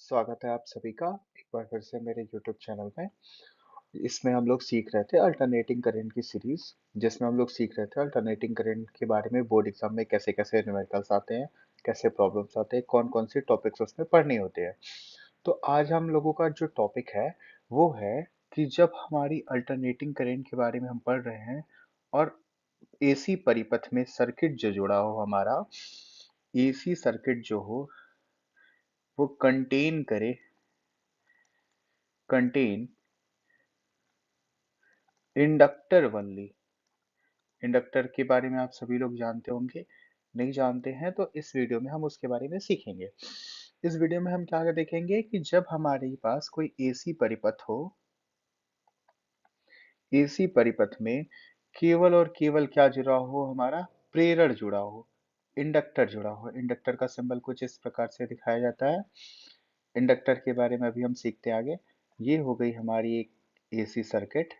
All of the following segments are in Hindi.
स्वागत है आप सभी का एक बार फिर से मेरे YouTube चैनल में। इसमें हम लोग सीख रहे थे अल्टरनेटिंग करंट की सीरीज, जिसमें हम लोग सीख रहे थे अल्टरनेटिंग करंट के बारे में। बोर्ड एग्जाम में कैसे कैसे न्यूमेरिकल्स आते हैं, कैसे प्रॉब्लम्स आते हैं, कौन कौन से टॉपिक्स उसमें पढ़ने होते हैं। तो आज हम लोगों का जो टॉपिक है वो है कि जब हमारी अल्टरनेटिंग करंट के बारे में हम पढ़ रहे हैं और एसी परिपथ में सर्किट जो जुड़ा हो हमारा, एसी सर्किट जो हो वो कंटेन इंडक्टर वनली। इंडक्टर के बारे में आप सभी लोग जानते होंगे। नहीं जानते हैं तो इस वीडियो में हम उसके बारे में सीखेंगे। इस वीडियो में हम क्या देखेंगे कि जब हमारे पास कोई एसी परिपथ हो, एसी परिपथ में केवल और केवल क्या जुड़ा हो, हमारा प्रेरक जुड़ा हो, इंडक्टर जुड़ा हो। इंडक्टर का सिंबल कुछ इस प्रकार से दिखाया जाता है। इंडक्टर के बारे में अभी हम सीखते हैं आगे। ये हो गई हमारी एक एसी सर्किट।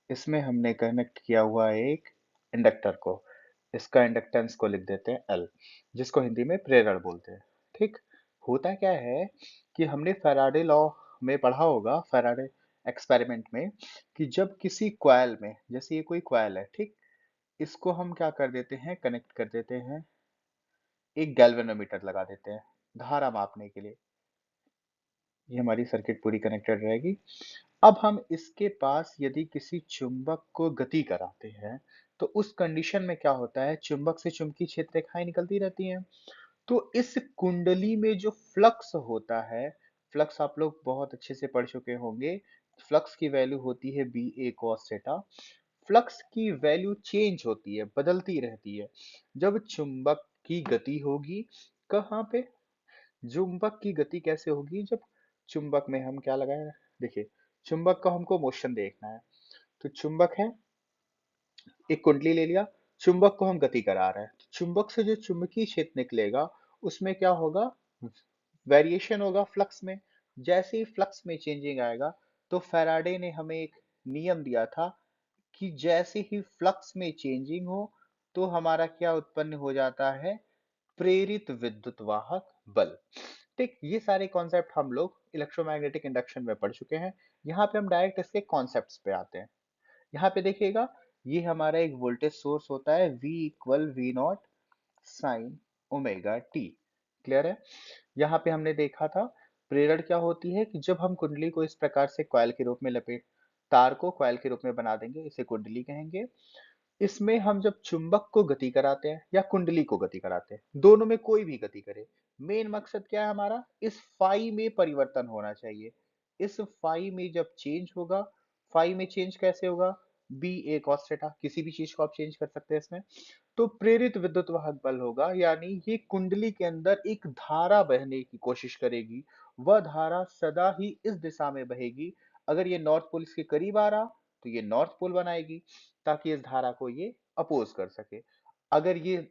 इसमें हमने कनेक्ट किया हुआ है एक इंडक्टर को। इसका इंडक्टेंस को लिख देते हैं एल, जिसको हिंदी में प्रेरक बोलते हैं। ठीक। होता क्या है कि हमने फैराडे लॉ में पढ़ा होगा, फैराडे एक्सपेरिमेंट में, कि जब किसी कॉइल में, जैसे ये कोई कॉइल है, ठीक, इसको हम क्या कर देते हैं, कनेक्ट कर देते हैं, एक गैल्वेनोमीटर लगा देते हैं धारा मापने के लिए। ये हमारी सर्किट पूरी कनेक्टेड रहेगी। अब हम इसके पास यदि किसी चुंबक को गति कराते हैं तो उस कंडीशन में क्या होता है, चुंबक से चुंबकीय क्षेत्र रेखाएं निकलती रहती हैं। तो इस कुंडली में जो फ्लक्स होता है, फ्लक्स आप लोग बहुत अच्छे से पढ़ चुके होंगे। फ्लक्स की वैल्यू होती है बी ए कॉस थीटा। फ्लक्स की वैल्यू चेंज होती है, बदलती रहती है जब चुंबक की गति होगी। कहाँ पे? चुंबक की गति कैसे होगी, जब चुंबक में हम क्या लगाए, देखिए, चुंबक का हमको मोशन देखना है। तो चुंबक है, एक कुंडली ले लिया, चुंबक को हम गति करा रहे हैं, तो चुंबक से जो चुंबकीय क्षेत्र निकलेगा उसमें क्या होगा, वेरिएशन होगा फ्लक्स में। जैसे ही फ्लक्स में चेंजिंग आएगा, तो फैराडे ने हमें एक नियम दिया था कि जैसे ही फ्लक्स में चेंजिंग हो तो हमारा क्या उत्पन्न हो जाता है, प्रेरित विद्युत वाहक बल। ठीक, ये सारे कॉन्सेप्ट हम लोग इलेक्ट्रोमैग्नेटिक इंडक्शन में पढ़ चुके हैं। यहाँ पे हम डायरेक्ट इसके कॉन्सेप्ट्स पे आते हैं। यहाँ पे देखिएगा, ये हमारा एक वोल्टेज सोर्स होता है, V equal V naught sine omega T. Clear है? यहाँ पे हमने देखा था प्रेरण क्या होती है कि जब हम कुंडली को इस प्रकार से कॉइल के रूप में लपेट, तार को कॉइल के रूप में बना देंगे, इसे कुंडली कहेंगे। इसमें हम जब चुंबक को गति कराते हैं या कुंडली को गति कराते हैं, दोनों में कोई भी गति करे, मेन मकसद क्या है हमारा, इस फाई में परिवर्तन होना चाहिए। इस फाई में जब चेंज होगा, फाई में चेंज कैसे होगा, बी ए कॉस थीटा, किसी भी चीज को आप चेंज कर सकते हैं इसमें। तो प्रेरित विद्युत वाहक बल होगा, यानी ये कुंडली के अंदर एक धारा बहने की कोशिश करेगी। वह धारा सदा ही इस दिशा में बहेगी। अगर ये नॉर्थ पोल इसके करीब आ रहा तो ये नॉर्थ पोल बनाएगी, ताकि इस धारा को ये अपोज कर सके। अगर ये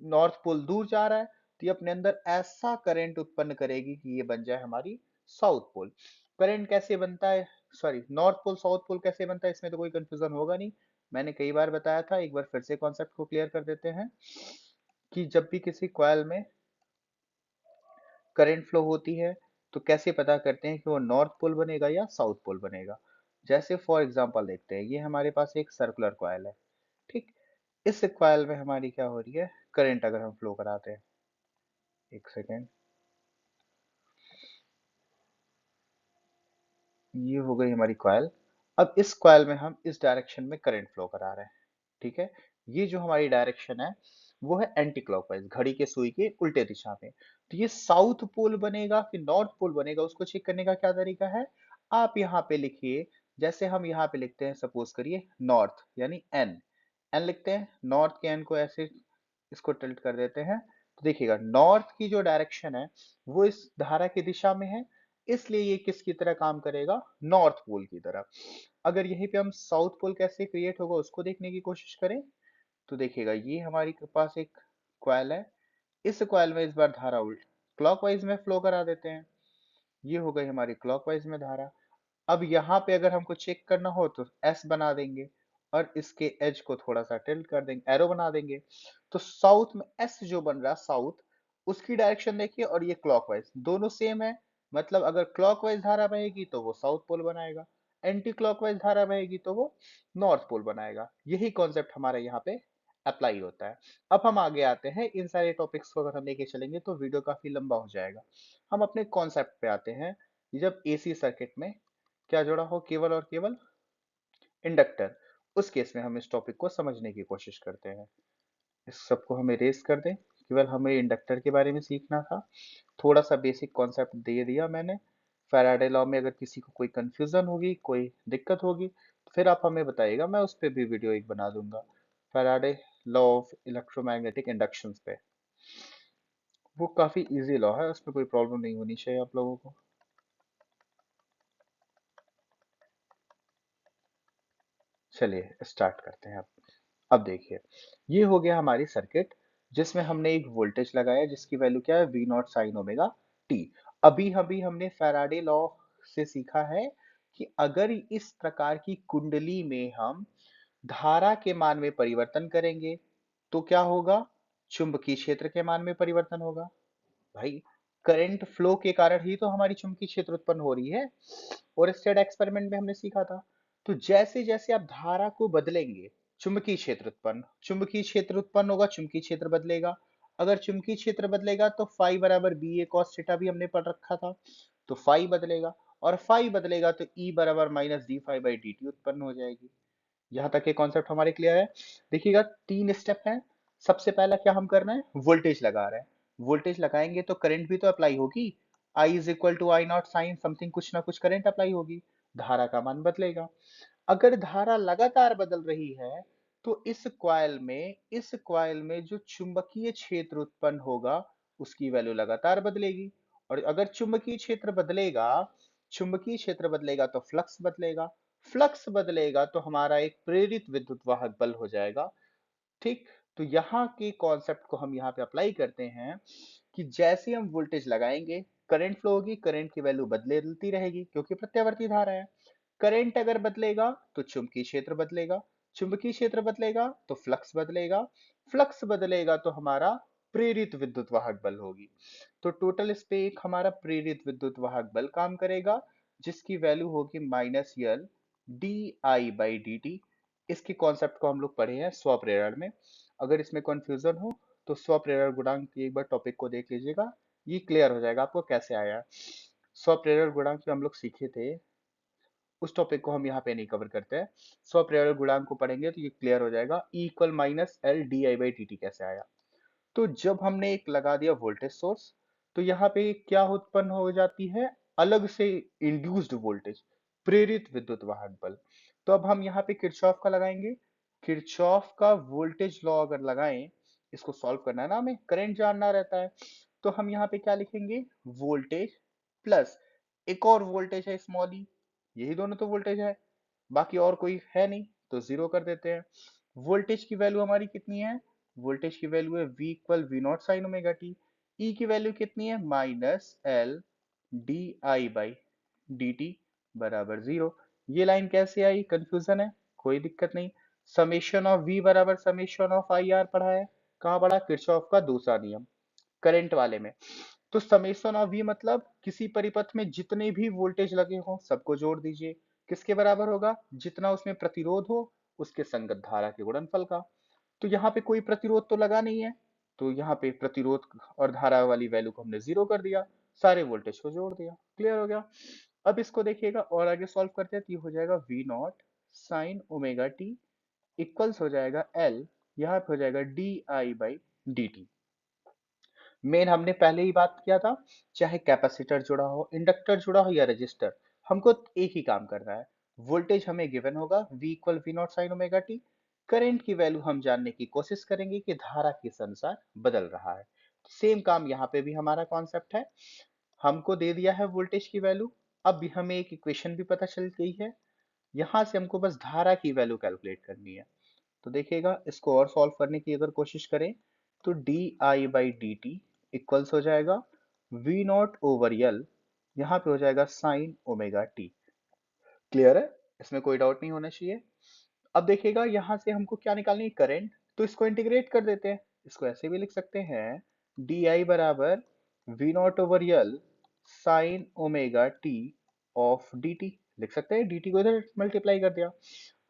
नॉर्थ पोल दूर जा रहा है तो ये अपने अंदर ऐसा करंट उत्पन्न करेगी कि ये बन जाए हमारी साउथ पोल। करंट कैसे बनता है, sorry, north pole south pole कैसे बनता है, इसमें तो कोई कंफ्यूजन होगा नहीं। मैंने कई बार बताया था, एक बार फिर से कॉन्सेप्ट को क्लियर कर देते हैं कि जब भी किसी कॉइल में करंट फ्लो होती है तो कैसे पता करते हैं कि वो नॉर्थ पोल बनेगा या साउथ पोल बनेगा। जैसे फॉर एग्जांपल देखते हैं, ये हमारे पास एक सर्कुलर कॉइल है, ठीक। इस कॉइल में हमारी क्या हो रही है, करंट अगर हम फ्लो कराते हैं, एक सेकेंड, ये हो गई हमारी कॉइल। अब इस कॉइल में हम इस डायरेक्शन में करंट फ्लो करा रहे हैं, ठीक है। ये जो हमारी डायरेक्शन है वो है एंटी क्लॉकवाइज, घड़ी के सुई के उल्टे दिशा में। तो ये साउथ पोल बनेगा कि नॉर्थ पोल बनेगा, उसको चेक करने का क्या तरीका है, आप यहाँ पे लिखिए। जैसे हम यहाँ पे लिखते हैं, सपोज करिए नॉर्थ यानी एन, एन लिखते हैं, नॉर्थ के एन को ऐसे इसको टिल्ट कर देते हैं। तो देखिएगा, नॉर्थ की जो डायरेक्शन है वो इस धारा की दिशा में है, इसलिए ये किसकी तरह काम करेगा, नॉर्थ पोल की तरह। अगर यहीं पे हम साउथ पोल कैसे क्रिएट होगा उसको देखने की कोशिश करें, तो देखिएगा, ये हमारे पास एक कॉइल है, इस कॉइल में इस बार धारा उल्ट क्लॉकवाइज में फ्लो करा देते हैं। ये हो गई हमारी क्लॉकवाइज में धारा। अब यहाँ पे अगर हमको चेक करना हो तो एस बना देंगे और इसके एज को थोड़ा सा टिल्ट कर देंगे, एरो बना देंगे। तो साउथ में एस जो बन रहा है साउथ, उसकी डायरेक्शन देखिए, और ये क्लॉकवाइज, दोनों सेम है। मतलब अगर क्लॉकवाइज धारा बहेगी तो वो साउथ पोल बनाएगा, एंटी क्लॉकवाइज धारा बहेगी तो वो नॉर्थ पोल बनाएगा। यही कॉन्सेप्ट हमारे यहाँ पे अप्लाई होता है। अब हम आगे आते हैं, इन सारे टॉपिक्स को अगर हम लेके चलेंगे तो वीडियो काफी लंबा हो जाएगा। हम अपने कॉन्सेप्ट पे आते हैं। जब एसी सर्किट में क्या जुड़ा हो, केवल और केवल इंडक्टर, उस केस में हम इस टॉपिक को समझने की कोशिश करते हैं। इस सबको हम इरेज कर दें, केवल हमें इंडक्टर के बारे में सीखना था। थोड़ा सा बेसिक कॉन्सेप्ट दे दिया मैंने। फैराडे लॉ में अगर किसी को कोई कंफ्यूजन होगी, कोई दिक्कत होगी, तो फिर आप हमें बताइएगा, मैं उस पर भी वीडियो एक बना दूंगा। Faraday law of electromagnetic induction पे, वो काफी इजी लॉ है, उसमें कोई प्रॉब्लम नहीं होनी चाहिए आप लोगों को। चलिए स्टार्ट करते हैं। अब देखिए, ये हो गया हमारी सर्किट जिसमें हमने एक वोल्टेज लगाया जिसकी वैल्यू क्या है, V naught sine omega T. अभी अभी हमने फैराडे लॉ से सीखा है कि अगर इस प्रकार की कुंडली में हम धारा के मान में परिवर्तन करेंगे तो क्या होगा, चुंबकीय क्षेत्र के मान में परिवर्तन होगा। भाई, करंट फ्लो के कारण ही तो हमारी चुंबकीय क्षेत्र उत्पन्न हो रही है, और स्टेड एक्सपेरिमेंट में हमने सीखा था। तो जैसे जैसे आप धारा को बदलेंगे, चुंबकीय क्षेत्र उत्पन्न होगा, चुंबकीय क्षेत्र बदलेगा। अगर चुंबकीय क्षेत्र बदलेगा तो फाई बराबर बी ए कॉस थीटा भी हमने पढ़ रखा था, तो फाई बदलेगा, और फाई बदलेगा तो ई बराबर minus D phi by D T उत्पन्न हो जाएगी। यहाँ तक के कॉन्सेप्ट हमारे क्लियर है। देखिएगा, 3 स्टेप है। सबसे पहला क्या हम कर रहे हैं, वोल्टेज लगा रहे हैं। वोल्टेज लगाएंगे तो करंट भी तो अप्लाई होगी। I is equal to I naught sine something, कुछ ना कुछ करंट अप्लाई होगी, धारा का मान बदलेगा। अगर धारा लगातार बदल रही है तो इस कॉइल में जो चुंबकीय क्षेत्र उत्पन्न होगा उसकी वैल्यू लगातार बदलेगी। और अगर चुंबकीय क्षेत्र बदलेगा तो फ्लक्स बदलेगा। फ्लक्स बदलेगा तो हमारा एक प्रेरित विद्युत वाहक बल हो जाएगा। ठीक। तो यहाँ के कॉन्सेप्ट को हम यहाँ पे अप्लाई करते हैं कि जैसे हम वोल्टेज लगाएंगे, करंट फ्लो होगी, करंट की वैल्यू बदलती रहेगी क्योंकि प्रत्यावर्ती धारा है। करंट अगर बदलेगा तो चुंबकीय क्षेत्र बदलेगा, चुंबकीय क्षेत्र बदलेगा तो फ्लक्स बदलेगा, फ्लक्स बदलेगा तो हमारा प्रेरित विद्युत वाहक बल होगी। तो टोटल इस पे एक हमारा प्रेरित विद्युत वाहक बल काम करेगा जिसकी वैल्यू होगी minus L D I by D T. इसके कॉन्सेप्ट को हम लोग पढ़े हैं स्वप्रेरण में। अगर इसमें कंफ्यूजन हो तो स्वप्रेरण गुणांक की एक बार टॉपिक को देख लीजिएगा, ये क्लियर हो जाएगा आपको कैसे आया। स्वप्रेरण गुणांक जो हम लोग सीखे थे, उस टॉपिक को हम यहाँ पे नहीं कवर करते हैं। स्वप्रेरण गुणांक को पढ़ेंगे तो ये क्लियर हो जाएगा, E equal minus L D I by T T कैसे आया। तो जब हमने एक लगा दिया वोल्टेज सोर्स, तो यहाँ पे क्या उत्पन्न हो जाती है, अलग से इंड्यूस्ड वोल्टेज, प्रेरित विद्युत वाहक बल। तो अब हम यहाँ पे किरचॉफ का लगाएंगे। किरचॉफ का वोल्टेज लॉ अगर लगाएं, इसको सॉल्व करना है ना, हमें करंट जानना रहता है, तो हम यहाँ पे क्या लिखेंगे, वोल्टेज प्लस एक और वोल्टेज है स्मॉल ई, यही दोनों तो वोल्टेज है, बाकी और कोई है नहीं, तो जीरो कर देते हैं। वोल्टेज की वैल्यू हमारी कितनी है, वोल्टेज की वैल्यू है v equal V naught sine omega T. E की वैल्यू कितनी है, minus L D I by D T बराबर जीरो। ये लाइन कैसे आई, कंफ्यूजन है, कोई दिक्कत नहीं। समेशन ऑफ v बराबर समेशन ऑफ आई आर पढ़ा है, कहाँ पढ़ा, किरचॉफ का दूसरा नियम, करंट वाले में। तो समेशन ऑफ v मतलब किसी परिपथ में जितने भी वोल्टेज लगे हों सबको जोड़ दीजिए, किसके बराबर होगा, जितना उसमें प्रतिरोध हो उसके संगत धारा के गुणनफल का। तो यहाँ पे कोई प्रतिरोध तो लगा नहीं है, तो यहाँ पे प्रतिरोध और धारा वाली वैल्यू को हमने जीरो कर दिया, सारे वोल्टेज को जोड़ दिया, क्लियर हो गया। अब इसको देखिएगा और आगे सॉल्व करते हैं तो ये हो जाएगा V naught sine omega T equals हो जाएगा एल, यहाँ पे हो जाएगा D I by D T. मेन हमने पहले ही बात किया था, चाहे कैपेसिटर जुड़ा हो, इंडक्टर जुड़ा हो या रजिस्टर, हमको एक ही काम करना है। वोल्टेज हमें गिवन होगा v equal V naught sine omega T, current की वैल्यू हम जानने की कोशिश करेंगे कि धारा किस अनुसार बदल रहा है। सेम काम यहाँ पे भी हमारा कॉन्सेप्ट है, हमको दे दिया है वोल्टेज की वैल्यू, अब भी हमें एक इक्वेशन भी पता चल गई है, यहाँ से हमको बस धारा की वैल्यू कैलकुलेट करनी है। तो देखिएगा, इसको और सॉल्व करने की अगर कोशिश करें तो D I by D T equals हो जाएगा वी नॉट ओवर यल, यहाँ पे हो जाएगा साइन ओमेगा टी। क्लियर है, इसमें कोई डाउट नहीं होना चाहिए। अब देखिएगा, यहाँ से हमको क्या निकालनी है, करंट, तो इसको इंटीग्रेट कर देते हैं, इसको ऐसे भी लिख सकते हैं डी आई बराबर V naught over L sine omega T of D T, लिख सकते हैं, डी टी को इधर मल्टीप्लाई कर दिया।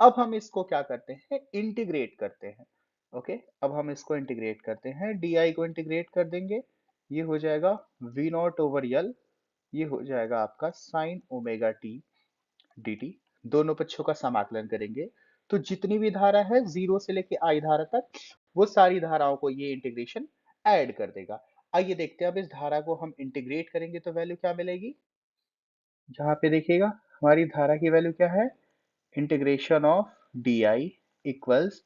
अब हम इसको क्या करते हैं, इंटीग्रेट करते हैं। ओके, अब हम इसको इंटीग्रेट करते हैं, डी आई को इंटीग्रेट कर देंगे, ये हो जाएगा वी नॉट ओवर यल, ये हो जाएगा आपका sign omega T D T. दोनों पक्षों का समाकलन करेंगे तो जितनी भी धारा है जीरो से लेके आई धारा तक, वो सारी धाराओं को ये इंटीग्रेशन ऐड कर देगा। आइए देखते हैं अब इस धारा को हम इंटीग्रेट करेंगे तो वैल्यू क्या मिलेगी। जहां पे देखिएगा हमारी धारा की वैल्यू क्या है, integration of D I equals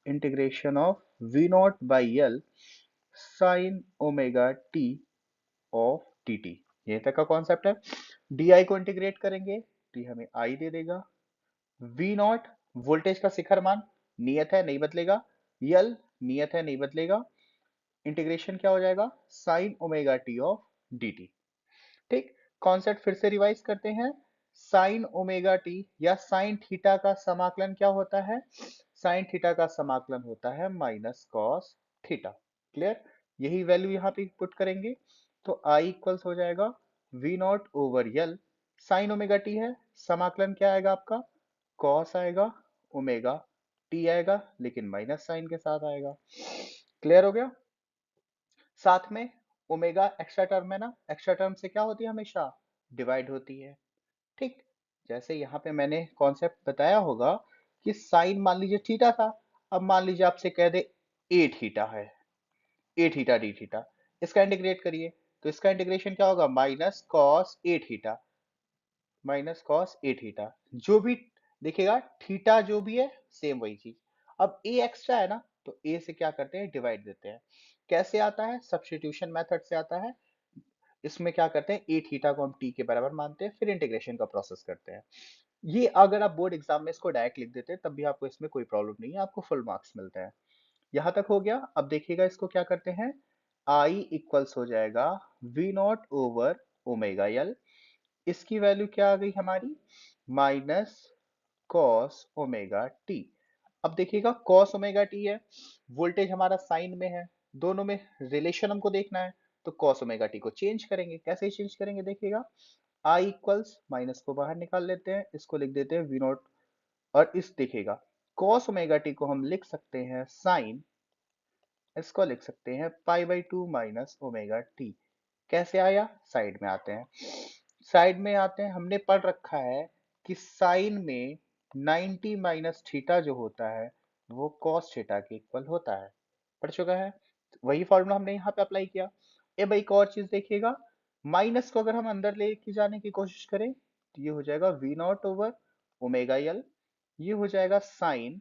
integration of V naught by L sine omega T of T T. ये तक का कॉन्सेप्ट है। डी आई को इंटीग्रेट करेंगे तो ये हमें आई दे देगा, वी नॉट वोल्टेज का शिखर मान, नियत है नहीं बदलेगा, यल नियत है नहीं बदलेगा, इंटीग्रेशन क्या हो जाएगा, sign omega T of D T. ठीक, कॉन्सेप्ट फिर से रिवाइज करते हैं। साइन ओमेगा टी या साइन थीटा का समाकलन क्या होता है, साइन थीटा का समाकलन होता है माइनस कॉस थीटा। क्लियर, यही वैल्यू यहाँ पे पुट करेंगे तो आई इक्वल्स हो जाएगा V naught over L, sine omega T है, समाकलन क्या आएगा आपका, कॉस आएगा, ओमेगा टी आएगा लेकिन माइनस साइन के साथ आएगा। क्लियर हो गया। साथ में ओमेगा एक्स्ट्रा टर्म है ना, एक्स्ट्रा टर्म से क्या होती है, हमेशा डिवाइड होती है। ठीक, जैसे यहाँ पे मैंने कॉन्सेप्ट बताया होगा कि साइन मान लीजिए थीटा था, अब मान लीजिए आपसे कह दे ए थीटा है, ए थीटा डी थीटा, इसका इंटीग्रेट करिए तो इसका इंटीग्रेशन क्या होगा, minus cos A theta, minus cos A theta. जो भी देखिएगा थीटा जो भी है सेम वही चीज। अब ए एक्स्ट्रा है ना तो ए से क्या करते हैं, डिवाइड देते हैं। कैसे आता है, सब्स्टिट्यूशन मेथड से आता है। इसमें क्या करते हैं, ए थीटा को हम टी के बराबर मानते हैं, फिर इंटीग्रेशन का प्रोसेस करते हैं। ये अगर आप बोर्ड एग्जाम में इसको डायरेक्ट लिख देते हैं तब भी आपको इसमें कोई प्रॉब्लम नहीं है, आपको फुल मार्क्स मिलते हैं। यहां तक हो गया। अब देखिएगा इसको क्या करते हैं, आई इक्वल्स हो जाएगा V naught over omega L, इसकी वैल्यू क्या आ गई हमारी, माइनस कॉस ओमेगा टी। अब देखिएगा कॉस ओमेगा टी है, वोल्टेज हमारा साइन में है, दोनों में रिलेशन हमको देखना है, तो कॉस ओमेगा टी को चेंज करेंगे। कैसे चेंज करेंगे, देखिएगा आई इक्वल्स, माइनस को बाहर निकाल लेते हैं, इसको लिख देते हैं वी नॉट, और इस देखिएगा कॉस ओमेगा टी को हम लिख सकते हैं साइन, इसको लिख सकते हैं पाई by to minus omega T. कैसे आया, साइड में आते हैं, साइड में आते हैं, हमने पढ़ रखा है कि साइन में 90 माइनस थीटा जो होता है वो कॉस थीटा के इक्वल होता है, पढ़ चुका है। वही फॉर्मूला हमने यहाँ पे अप्लाई किया। अब एक और चीज देखिएगा, माइनस को अगर हम अंदर लेके जाने की कोशिश करें तो ये हो जाएगा V naught over omega L, ये हो जाएगा साइन,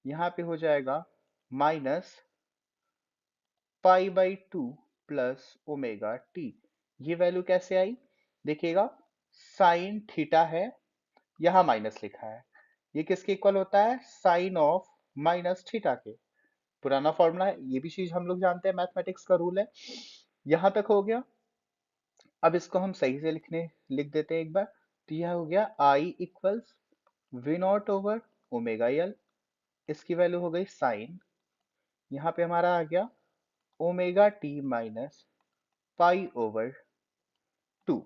यहाँ पे हो जाएगा minus pi by two plus omega T. ये वैल्यू कैसे आई, देखिएगा साइन थीटा है, यहां माइनस लिखा है, ये किसके इक्वल होता है, साइन ऑफ माइनस थीटा के। पुराना फॉर्मूला है, ये भी चीज हम लोग जानते हैं, मैथमेटिक्स का रूल है। यहां तक हो गया। अब इसको हम सही से लिख देते हैं एक बार, तो यह हो गया I equals V naught over omega L, इसकी वैल्यू हो गई साइन, यहाँ पे हमारा आ गया omega T minus pi over two.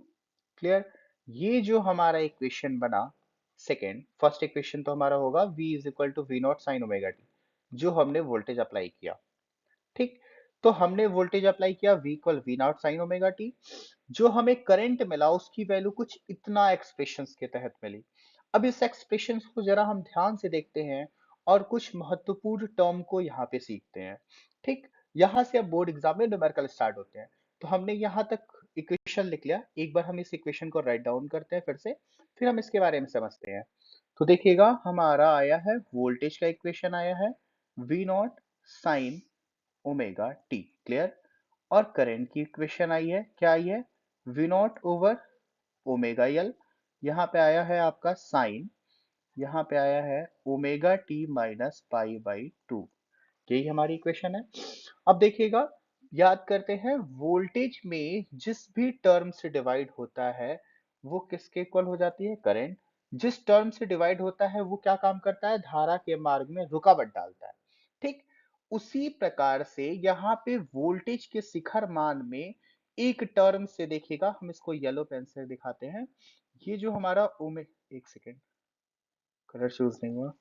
Clear, ये जो हमारा इक्वेशन बना सेकेंड, फर्स्ट इक्वेशन तो हमारा होगा v is equal to V naught sine omega T, जो हमने वोल्टेज अप्लाई किया। ठीक, तो हमने वोल्टेज अप्लाई किया v equal V naught sine omega T, जो हमें करंट मिला उसकी वैल्यू कुछ इतना एक्सप्रेशंस के तहत मिली। अब इस एक्सप्रेशंस को जरा हम ध्यान से देखते हैं और कुछ महत्वपूर्ण टर्म को यहाँ पे सीखते हैं। ठीक, यहाँ से अब बोर्ड एग्जाम में न्यूमेरिकल स्टार्ट होते हैं। तो हमने यहाँ तक इक्वेशन लिख लिया, एक बार हम इस इक्वेशन को राइट डाउन करते हैं फिर हम इसके बारे में समझते हैं। तो देखिएगा हमारा आया है वोल्टेज का इक्वेशन आया है V naught sine omega T. Clear, और करंट की इक्वेशन आई है, क्या आई है, V naught over omega L, यहाँ पे आया है आपका साइन, यहाँ पे आया है omega T minus pi by to. यही हमारी इक्वेशन है। अब देखिएगा, याद करते हैं वोल्टेज में जिस भी टर्म से डिवाइड होता है वो किसके इक्वल हो जाती है, करंट। जिस टर्म से डिवाइड होता है वो क्या काम करता है, धारा के मार्ग में रुकावट डालता है। ठीक, उसी प्रकार से यहाँ पे वोल्टेज के शिखर मान में एक टर्म से देखिएगा, हम इसको येलो पेन से दिखाते हैं। ये जो हमारा ओमे एक सेकेंड, कलर चूज नहीं हुआ।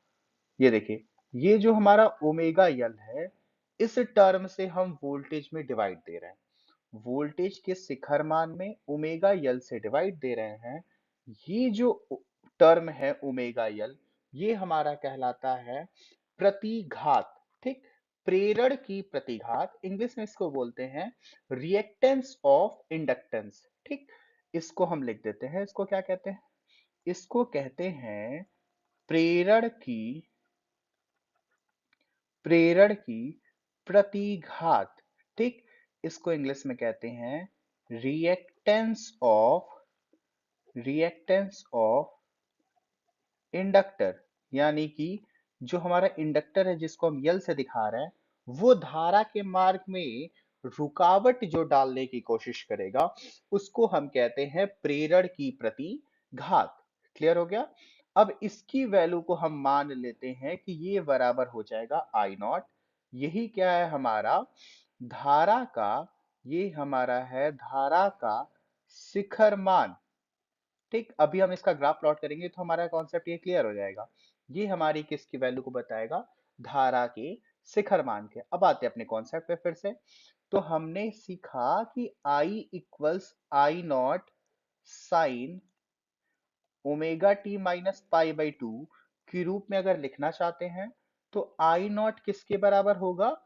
ये देखिए, ये जो हमारा ओमेगा यल है, इस टर्म से हम वोल्टेज में डिवाइड दे रहे हैं। वोल्टेज के शिखर मान में ओमेगा यल से डिवाइड दे रहे हैं। ये जो टर्म है ओमेगा यल, ये हमारा कहलाता है प्रतिघात। ठीक, प्रेरण की प्रतिघात, इंग्लिश में इसको बोलते हैं रिएक्टेंस ऑफ इंडक्टेंस। ठीक, इसको हम लिख देते हैं, इसको क्या कहते हैं? इसको कहते हैं प्रेरण की प्रतिघात। ठीक, इसको इंग्लिश में कहते हैं रिएक्टेंस ऑफ इंडक्टर। यानी कि जो हमारा इंडक्टर है, जिसको हम यल से दिखा रहे हैं, वो धारा के मार्ग में रुकावट जो डालने की कोशिश करेगा, उसको हम कहते हैं प्रेरण की प्रतिघात। क्लियर हो गया? अब इसकी वैल्यू को हम मान लेते हैं कि ये बराबर हो जाएगा आई नॉट। यही क्या है हमारा धारा का, ये हमारा है धारा का शिखर मान। ठीक, अभी हम इसका ग्राफ प्लॉट करेंगे तो हमारा कॉन्सेप्ट ये क्लियर हो जाएगा। ये हमारी किसकी वैल्यू को बताएगा? धारा के शिखर मान के। अब आते हैं अपने कॉन्सेप्ट पे फिर से। तो हमने सीखा कि I equals I naught sine omega T minus pi by to के रूप में अगर लिखना चाहते हैं, तो आई नॉट किसके बराबर होगा?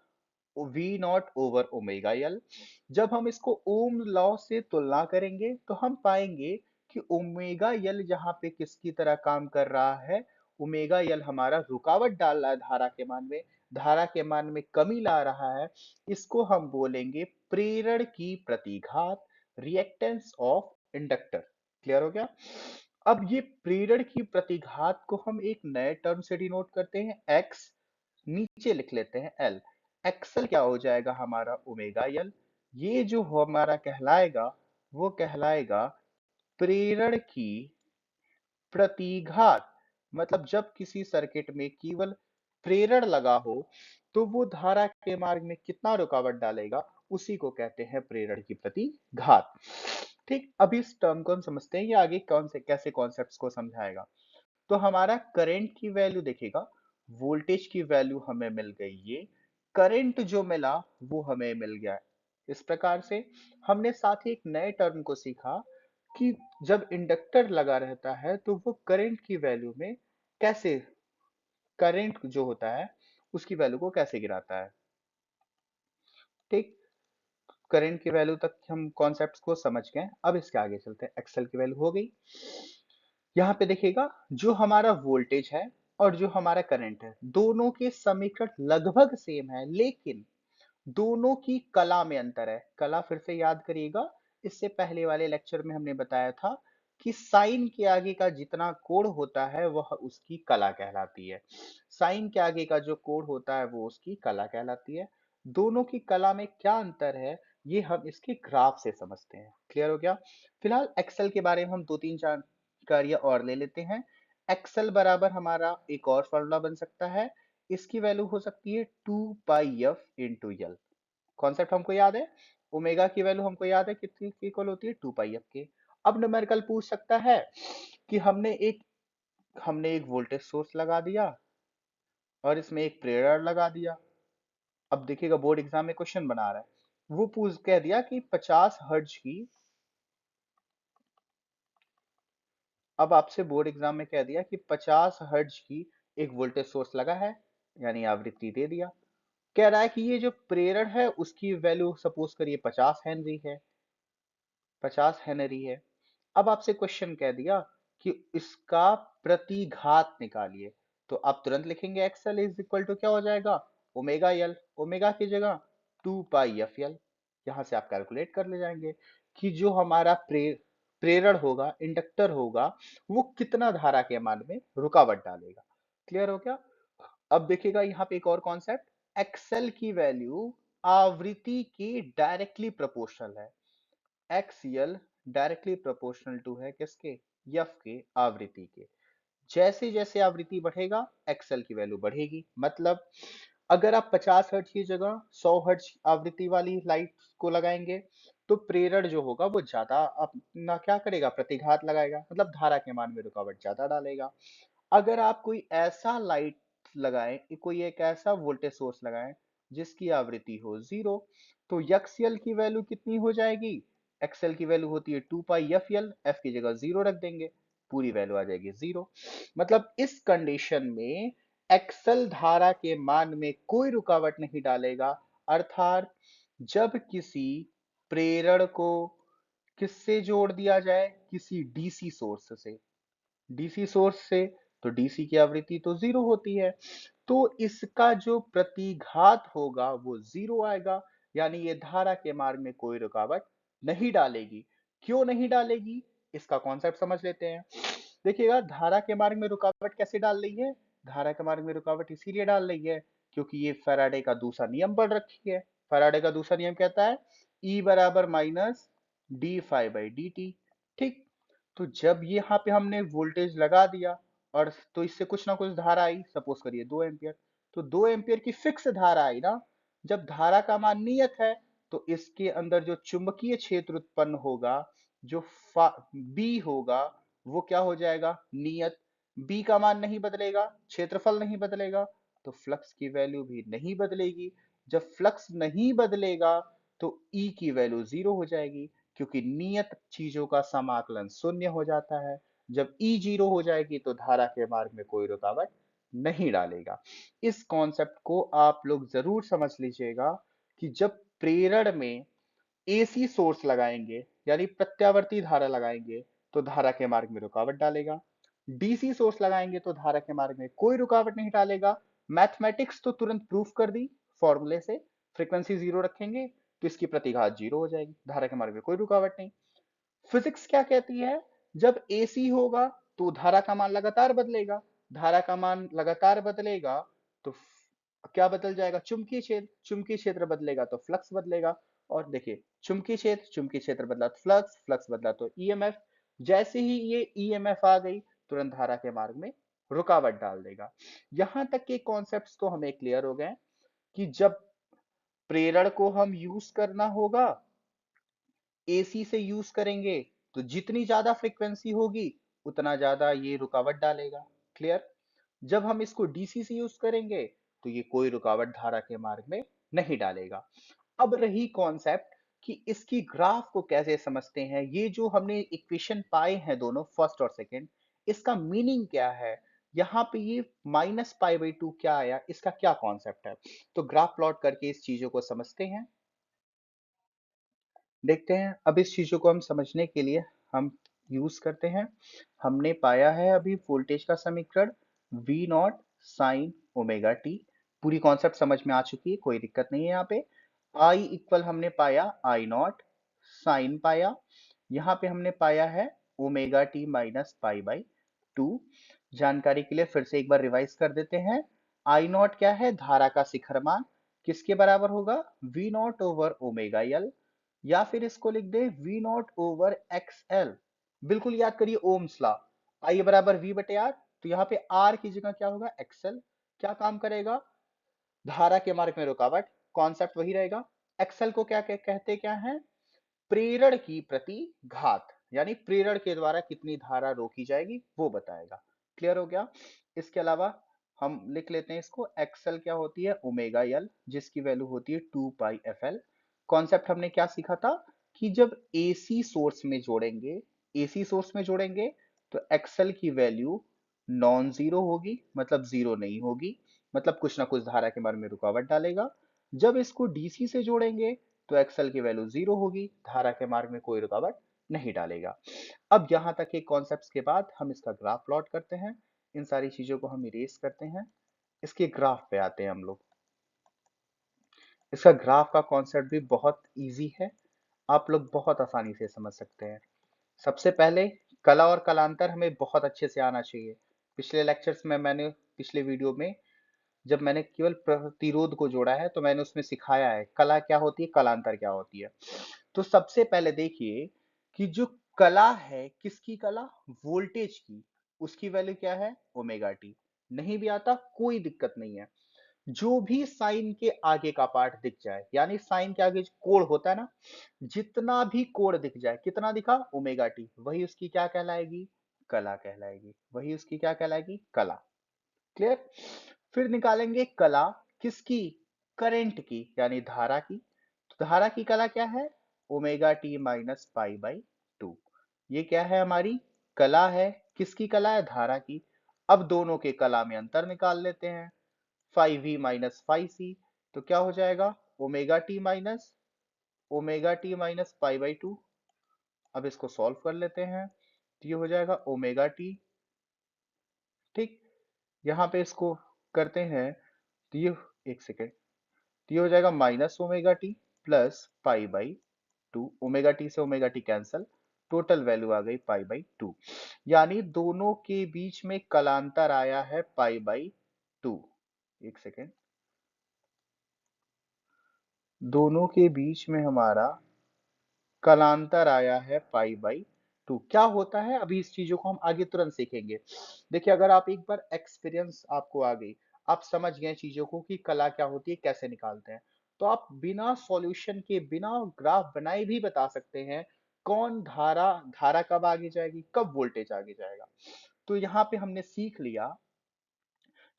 वी नॉट ओवर ओमेगा यल। जब हम इसको ओम लॉ से तुलना करेंगे तो हम पाएंगे कि ओमेगा यल यहाँ पे किसकी तरह काम कर रहा है? ओमेगा यल हमारा रुकावट डाल रहा है धारा के मान में, धारा के मान में कमी ला रहा है। इसको हम बोलेंगे प्रेरण की प्रतिघात, रिएक्टेंस ऑफ इंडक्टर। क्लियर हो गया? अब ये प्रेरण की प्रतिघात को हम एक नए टर्म से डिनोट करते हैं, एक्स। नीचे लिख लेते हैं एल। एक्सएल क्या हो जाएगा हमारा? ओमेगा यल। ये जो हमारा कहलाएगा, वो कहलाएगा प्रेरण की प्रतिघात। मतलब जब किसी सर्किट में केवल प्रेरण लगा हो, तो वो धारा के मार्ग में कितना रुकावट डालेगा, उसी को कहते हैं प्रेरण की प्रतिघात। ठीक, अभी इस टर्म को हम समझते हैं, ये आगे कौन से कैसे कॉन्सेप्ट्स को समझाएगा। तो हमारा करंट की वैल्यू देखिएगा, वोल्टेज की वैल्यू हमें मिल गई, ये करंट जो मिला वो हमें मिल गया। इस प्रकार से हमने साथ ही एक नए टर्म को सीखा कि जब इंडक्टर लगा रहता है तो वो करंट की वैल्यू में कैसे, करंट जो होता है उसकी वैल्यू को कैसे गिराता है। ठीक, करंट की वैल्यू तक हम कॉन्सेप्ट्स को समझ गए। अब इसके आगे चलते हैं। एक्सेल की वैल्यू हो गई। यहाँ पे देखिएगा, जो हमारा वोल्टेज है और जो हमारा करंट है, दोनों के समीकरण लगभग सेम है, लेकिन दोनों की कला में अंतर है। कला फिर से याद करिएगा, इससे पहले वाले लेक्चर में हमने बताया था कि साइन के आगे का जितना कोण होता है वह उसकी कला कहलाती है। साइन के आगे का जो कोण होता है वो उसकी कला कहलाती है। दोनों की कला में क्या अंतर है, ये हम इसके ग्राफ से समझते हैं। क्लियर हो गया? फिलहाल एक्सेल के बारे में हम दो तीन जानकारियां और ले लेते हैं। एक्सेल बराबर हमारा एक और फॉर्मूला बन सकता है, इसकी वैल्यू हो सकती है 2 पाई एफ इंटू यल। कॉन्सेप्ट हमको याद है, ओमेगा की वैल्यू हमको याद है कितनी इक्वल होती है? 2 पाई एफ के। अब न्यूमेरिकल पूछ सकता है कि हमने एक वोल्टेज सोर्स लगा दिया और इसमें एक प्रेरक लगा दिया। अब देखिएगा, बोर्ड एग्जाम में क्वेश्चन बना रहा है, वो पूछ कह दिया कि 50 हर्ट्ज की, अब आपसे बोर्ड एग्जाम में कह दिया कि 50 हर्ट्ज की एक वोल्टेज सोर्स लगा है, यानी आवृत्ति दे दिया। कह रहा है कि ये जो प्रेरण है उसकी वैल्यू सपोज करिए 50 हेनरी है। अब आपसे क्वेश्चन कह दिया कि इसका प्रतिघात निकालिए, तो आप तुरंत लिखेंगे एक्सएल इज इक्वल टू क्या हो जाएगा? ओमेगा यल। ओमेगा की जगह 2 पाई एफ यल। यहां से आप कैलकुलेट कर ले जाएंगे कि जो हमारा प्रेरण होगा, इंडक्टर होगा, वो कितना धारा के मान में रुकावट डालेगा। क्लियर हो गया? अब देखिएगा यहाँ पे एक और कॉन्सेप्ट, एक्सएल की वैल्यू आवृत्ति की डायरेक्टली प्रोपोर्शनल है। एक्सएल डायरेक्टली प्रोपोर्शनल टू है किसके? एफ के, आवृत्ति के। जैसे जैसे आवृत्ति बढ़ेगा एक्सएल की वैल्यू बढ़ेगी। मतलब अगर आप 50 हर्ट्ज की जगह 100 हर्ट्ज आवृत्ति वाली लाइट को लगाएंगे तो प्रेरण जो होगा वो ज्यादा अपना क्या करेगा, प्रतिघात लगाएगा, मतलब धारा के मान में रुकावट ज्यादा डालेगा। अगर आप कोई ऐसा लाइट लगाएं, कोई एक ऐसा वोल्टेज सोर्स लगाएं जिसकी आवृत्ति हो 0, तो यक्सएल की वैल्यू कितनी हो जाएगी, एक्सएल की वैल्यू होती है 2 पाई एफ एल, एफ की जगह 0 रख देंगे, पूरी वैल्यू आ जाएगी 0। मतलब इस कंडीशन में एक्सएल धारा के मान में कोई रुकावट नहीं डालेगा, अर्थात जब किसी प्रेरण को किससे जोड़ दिया जाए, किसी डीसी सोर्स से, डीसी सोर्स से, तो डीसी की आवृत्ति तो 0 होती है, तो इसका जो प्रतिघात होगा वो 0 आएगा, यानी ये धारा के मार्ग में कोई रुकावट नहीं डालेगी। क्यों नहीं डालेगी, इसका कॉन्सेप्ट समझ लेते हैं। देखिएगा, धारा के मार्ग में रुकावट कैसे डाल रही है, धारा के मार्ग में रुकावट इसीलिए डाल रही है क्योंकि ये फैराडे का दूसरा नियम पढ़ रखी है। फैराडे का दूसरा नियम कहता है E बराबर minus D five by D T. ठीक, तो जब यहाँ पे हमने वोल्टेज लगा दिया और तो इससे कुछ ना कुछ धारा आई, सपोज करिए 2 एम्पियर, तो 2 एम्पियर की फिक्स धारा आई ना। जब धारा का मान नियत है तो इसके अंदर जो चुंबकीय क्षेत्र उत्पन्न होगा, जो बी होगा, वो क्या हो जाएगा, नियत। बी का मान नहीं बदलेगा, क्षेत्रफल नहीं बदलेगा, तो फ्लक्स की वैल्यू भी नहीं बदलेगी। जब फ्लक्स नहीं बदलेगा तो ई की वैल्यू 0 हो जाएगी, क्योंकि नियत चीजों का समाकलन शून्य हो जाता है। जब ई 0 हो जाएगी तो धारा के मार्ग में कोई रुकावट नहीं डालेगा। इस कॉन्सेप्ट को आप लोग जरूर समझ लीजिएगा कि जब प्रेरण में एसी सोर्स लगाएंगे, यानी प्रत्यावर्ती धारा लगाएंगे, तो धारा के मार्ग में रुकावट डालेगा। डीसी सोर्स लगाएंगे तो धारा के मार्ग में कोई रुकावट नहीं डालेगा। मैथमेटिक्स तो तुरंत प्रूफ कर दी फॉर्मूले से, फ्रीक्वेंसी 0 रखेंगे तो इसकी प्रतिघात 0 हो जाएगी, धारा के मार्ग में कोई रुकावट नहीं। फिजिक्स क्या कहती है, जब एसी होगा तो धारा का मान लगातार बदलेगा, धारा का मान लगातार बदलेगा तो क्या बदल जाएगा, चुंबकीय क्षेत्र, चुंबकीय क्षेत्र बदलेगा तो फ्लक्स बदलेगा। और देखिए, चुंबकीय क्षेत्र बदला तो फ्लक्स, फ्लक्स बदला तो ईएमएफ। जैसे ही ये ईएमएफ आ गई, तुरंत धारा के मार्ग में रुकावट डाल देगा। यहां तक के कॉन्सेप्ट्स तो हमें क्लियर हो गए कि जब प्रेरण को हम यूज करना होगा, एसी से यूज करेंगे, तो जितनी ज्यादा फ्रीक्वेंसी होगी उतना ज्यादा ये रुकावट डालेगा। क्लियर। जब हम इसको डीसी से यूज करेंगे तो ये कोई रुकावट धारा के मार्ग में नहीं डालेगा। अब रही कॉन्सेप्ट कि इसकी ग्राफ को कैसे समझते हैं, ये जो हमने इक्वेशन पाए हैं दोनों, फर्स्ट और सेकंड, इसका मीनिंग क्या है, यहाँ पे ये -π/2 क्या आया, इसका क्या कॉन्सेप्ट है। तो ग्राफ प्लॉट करके इस चीजों को समझते हैं, देखते हैं। अब इस चीजों को हम समझने के लिए हम यूज करते हैं, हमने पाया है अभी वोल्टेज का समीकरण V not sine omega T. पूरी कॉन्सेप्ट समझ में आ चुकी है, कोई दिक्कत नहीं है यहाँ पे। I इक्वल हमने पाया I नॉट, साइन पाया, यहाँ पे हमने पाया है omega T minus pi by 2। जानकारी के लिए फिर से एक बार रिवाइज कर देते हैं। I नॉट क्या है, धारा का शिखर मान, किसके बराबर होगा, V not over omega L, या फिर इसको लिख दे V not over x L. बिल्कुल याद करिए ओम्स लॉ, आई बराबर V बटे आर, तो यहाँ पे आर की जगह क्या होगा, एक्सएल। क्या काम करेगा, धारा के मार्ग में रुकावट, कॉन्सेप्ट वही रहेगा। एक्सएल को क्या कहते क्या है, प्रेरण की प्रतिघात, यानी प्रेरण के द्वारा कितनी धारा रोकी जाएगी वो बताएगा। क्लियर हो गया। इसके अलावा हम लिख लेते हैं इसको, एक्सएल क्या होती है, ओमेगा एल, जिसकी वैल्यू होती है 2 पाई एफ एल। कॉन्सेप्ट हमने क्या सीखा था कि जब एसी सोर्स में जोड़ेंगे, एसी सोर्स में जोड़ेंगे तो एक्सएल की वैल्यू नॉन जीरो होगी, मतलब जीरो नहीं होगी, मतलब कुछ ना कुछ धारा के मार्ग में रुकावट डालेगा। जब इसको डीसी से जोड़ेंगे तो एक्सएल की वैल्यू जीरो होगी, धारा के मार्ग में कोई रुकावट नहीं डालेगा। अब यहां तक के कॉन्सेप्ट्स के बाद हम इसका ग्राफ प्लॉट करते हैं, इन सारी चीजों को हम इरेज करते हैं, इसके ग्राफ पे आते हैं हम लोग। इसका ग्राफ का कॉन्सेप्ट भी बहुत इजी है, आप लोग बहुत आसानी से समझ सकते हैं। सबसे पहले कला और कलांतर हमें बहुत अच्छे से आना चाहिए। पिछले लेक्चर्स में मैंने, पिछले वीडियो में जब मैंने केवल प्रतिरोध को जोड़ा है तो मैंने उसमें सिखाया है कला क्या होती है, कलांतर क्या होती है। तो सबसे पहले देखिए कि जो कला है, किसकी कला, वोल्टेज की, उसकी वैल्यू क्या है, ओमेगा टी। नहीं भी आता कोई दिक्कत नहीं है। जो भी साइन के आगे का पार्ट दिख जाए, यानी साइन के आगे जो कोण होता है ना, जितना भी कोण दिख जाए, कितना दिखा, ओमेगा टी, वही उसकी क्या कहलाएगी, कला कहलाएगी, वही उसकी क्या कहलाएगी, कला। क्लियर। फिर निकालेंगे कला किसकी, करंट की, यानी धारा की। तो धारा की कला क्या है, omega T minus pi by to. ये क्या है, हमारी कला है। किसकी कला है, धारा की। अब दोनों के कला में अंतर निकाल लेते हैं, five V minus five C. तो क्या हो जाएगा, omega T minus pi by two. अब इसको सॉल्व कर लेते हैं, तो ये हो जाएगा ओमेगा टी। ठीक, यहाँ पे इसको करते हैं, तो ये, एक सेकेंड, तो ये हो जाएगा minus omega T plus pi by two. Omega T से omega T cancel, total value आ गई पाई बाई टू। यानी दोनों के बीच में कलांतर आया है पाई बाई टू। एक सेकेंड, दोनों के बीच में हमारा कलांतर आया है पाई बाई टू। क्या होता है, अभी इस चीजों को हम आगे तुरंत सीखेंगे। देखिए, अगर आप एक बार एक्सपीरियंस आपको आ गई, आप समझ गए चीजों को कि कला क्या होती है, कैसे निकालते हैं, तो आप बिना सॉल्यूशन के, बिना ग्राफ बनाए भी बता सकते हैं कौन धारा, धारा कब आगे जाएगी, कब वोल्टेज आगे जाएगा। तो यहाँ पे हमने सीख लिया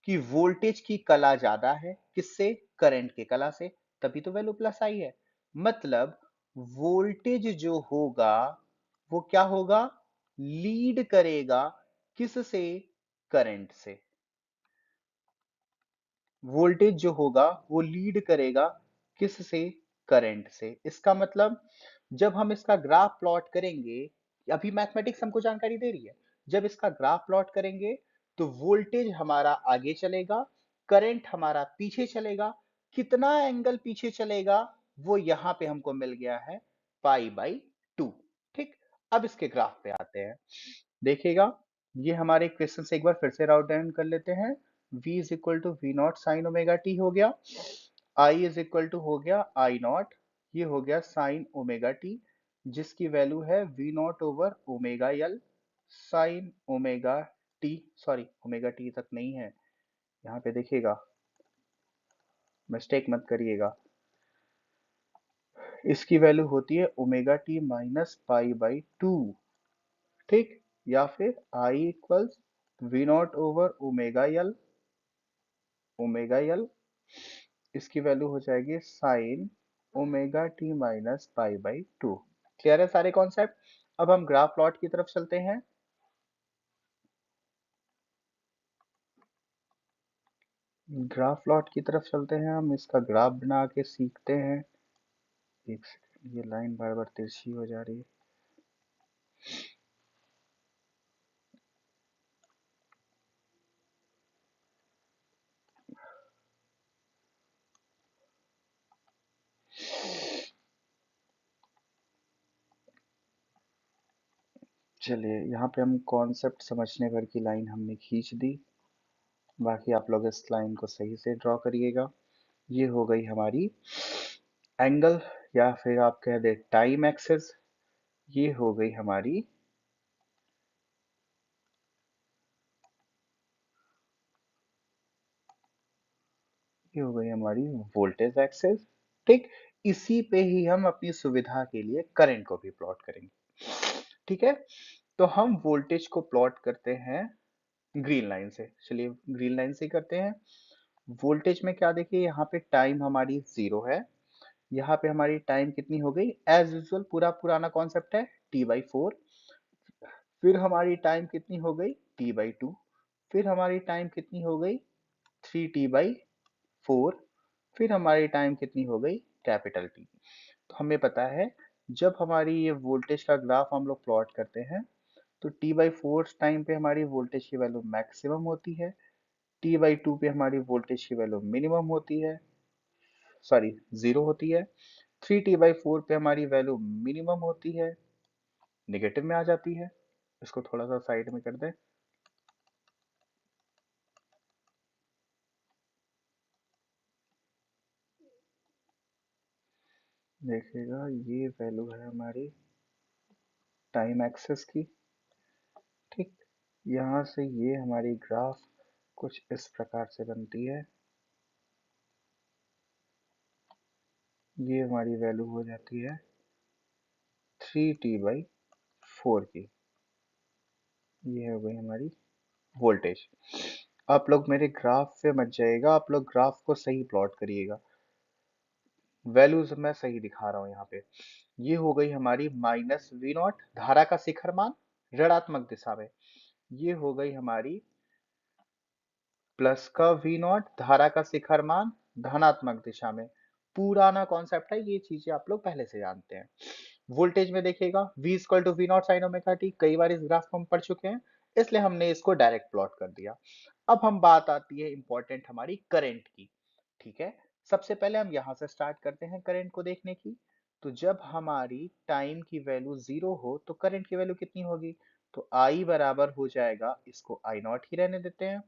कि वोल्टेज की कला ज्यादा है किससे, करंट के कला से, तभी तो वैल्यू प्लस आई है। मतलब वोल्टेज जो होगा वो क्या होगा, लीड करेगा किससे, करंट से। वोल्टेज जो होगा वो लीड करेगा किससे, करंट से। इसका मतलब जब हम इसका ग्राफ प्लॉट करेंगे, अभी मैथमेटिक्स हमको जानकारी दे रही है, जब इसका ग्राफ प्लॉट करेंगे तो वोल्टेज हमारा आगे चलेगा, करंट हमारा पीछे चलेगा। कितना एंगल पीछे चलेगा, वो यहां पे हमको मिल गया है, पाई बाई टू। ठीक, अब इसके ग्राफ पे आते हैं, देखिएगा। ये हमारे क्वेश्चन से एक बार फिर से राउट डाउन कर लेते हैं। v is equal to V naught sine omega T हो गया, i इज इक्वल टू हो गया आई नॉट, ये हो गया साइन ओमेगा टी, जिसकी वैल्यू है V naught over omega L sine omega T. Sorry, omega T तक नहीं है, यहाँ पे देखिएगा, मिस्टेक मत करिएगा। इसकी वैल्यू होती है omega T minus pi by two. ठीक, या फिर I equals V naught over omega L, इसकी वैल्यू हो जाएगी sine omega T minus pi by two. Clear है सारे कॉन्सेप्ट। अब हम ग्राफ प्लॉट की तरफ चलते हैं। ग्राफ प्लॉट की तरफ चलते हैं, हम इसका ग्राफ बना के सीखते हैं। एक सेकंड, ये लाइन बार बार तिरछी हो जा रही है। चलिए, यहाँ पे हम कॉन्सेप्ट समझने भर की लाइन हमने खींच दी, बाकी आप लोग इस लाइन को सही से ड्रॉ करिएगा। ये हो गई हमारी एंगल, या फिर आप कह दे टाइम एक्सेस। ये हो गई हमारी, ये हो गई हमारी वोल्टेज एक्सेस। ठीक, इसी पे ही हम अपनी सुविधा के लिए करंट को भी प्लॉट करेंगे। ठीक है, तो हम वोल्टेज को प्लॉट करते हैं ग्रीन लाइन से। चलिए, ग्रीन लाइन से ही करते हैं। वोल्टेज में क्या देखिए, यहाँ पे टाइम हमारी जीरो है, यहाँ पे हमारी टाइम कितनी हो गई, एज यूजुअल पूरा पुराना कॉन्सेप्ट है, टी बाई फोर। फिर हमारी टाइम कितनी हो गई, टी बाई टू। फिर हमारी टाइम कितनी हो गई, थ्री टी बाई फोर। फिर हमारी टाइम कितनी हो गई, कैपिटल टी। तो हमें पता है, जब हमारी ये वोल्टेज का ग्राफ हम लोग प्लॉट करते हैं, तो टी बाई फोर टाइम पे हमारी वोल्टेज की वैल्यू मैक्सिमम होती है, टी बाई टू पे हमारी वोल्टेज की वैल्यू मिनिमम होती है, सॉरी, जीरो होती है। थ्री टी बाई फोर पे हमारी वैल्यू मिनिमम होती है, निगेटिव में आ जाती है। इसको थोड़ा सा साइड में कर दें, देखिएगा, ये वैल्यू है हमारी टाइम एक्सेस की। ठीक, यहाँ से ये हमारी ग्राफ कुछ इस प्रकार से बनती है। ये हमारी वैल्यू हो जाती है 3t/4 की। ये हो गई हमारी वोल्टेज। आप लोग मेरे ग्राफ पे मत जाइएगा, आप लोग ग्राफ को सही प्लॉट करिएगा। वैल्यूज मैं सही दिखा रहा हूँ यहाँ पे। ये हो गई हमारी -V0 धारा का शिखर मान ऋणात्मक दिशा में। ये हो गई हमारी प्लस का V0 धारा का शिखर मान धनात्मक दिशा में। पुराना कॉन्सेप्ट है, ये चीजें आप लोग पहले से जानते हैं। वोल्टेज में देखिएगा V equal to V0 sine omega T, कई बार इस ग्राफ को हम पढ़ चुके हैं, इसलिए हमने इसको डायरेक्ट प्लॉट कर दिया। अब हम बात आती है इंपॉर्टेंट हमारी करंट की। ठीक है, सबसे पहले हम यहां से स्टार्ट करते हैं करंट को देखने की। तो जब हमारी टाइम की वैल्यू 0 हो तो करंट की वैल्यू कितनी होगी? तो I बराबर हो जाएगा, इसको I0 ही रहने देते हैं,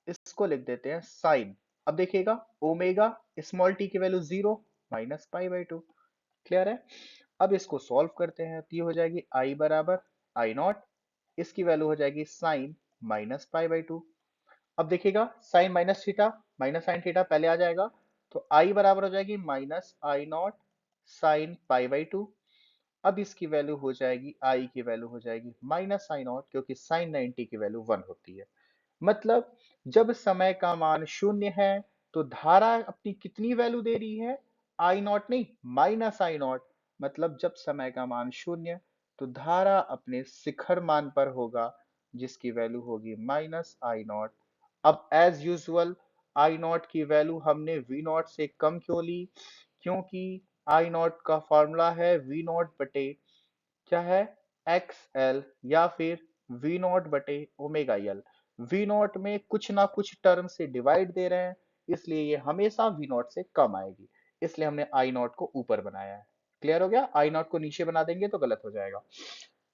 इसको लिख देते हैं साइन। अब देखिएगा ओमेगा स्मॉल टी की वैल्यू 0 -π/2। क्लियर है? अब इसको सॉल्व करते हैं तो ये हो जाएगी I बराबर I0, इसकी वैल्यू हो जाएगी साइन -π/2। अब देखिएगा sine minus theta minus sine theta पहले आ जाएगा, तो I बराबर हो जाएगी -I0 साइन π/2। अब इसकी वैल्यू हो जाएगी, I की वैल्यू हो जाएगी -I0, क्योंकि साइन 90 की वैल्यू 1 होती है। मतलब जब समय का मान शून्य है तो धारा अपनी कितनी वैल्यू दे रही है? I0 नहीं, -I0। मतलब जब समय का मान शून्य तो धारा अपने शिखर मान पर होगा, जिसकी वैल्यू होगी -I0। अब एज यूजुअल I0 की वैल्यू हमने V0 से कम क्यों ली? क्योंकि I0 का फॉर्मूला है V0 बटे क्या है, XL या फिर V0 बटे ओमेगा एल। V0 में कुछ ना कुछ टर्म से डिवाइड दे रहे हैं, इसलिए ये हमेशा V0 से कम आएगी, इसलिए हमने I0 को ऊपर बनाया है। क्लियर हो गया? I0 को नीचे बना देंगे तो गलत हो जाएगा।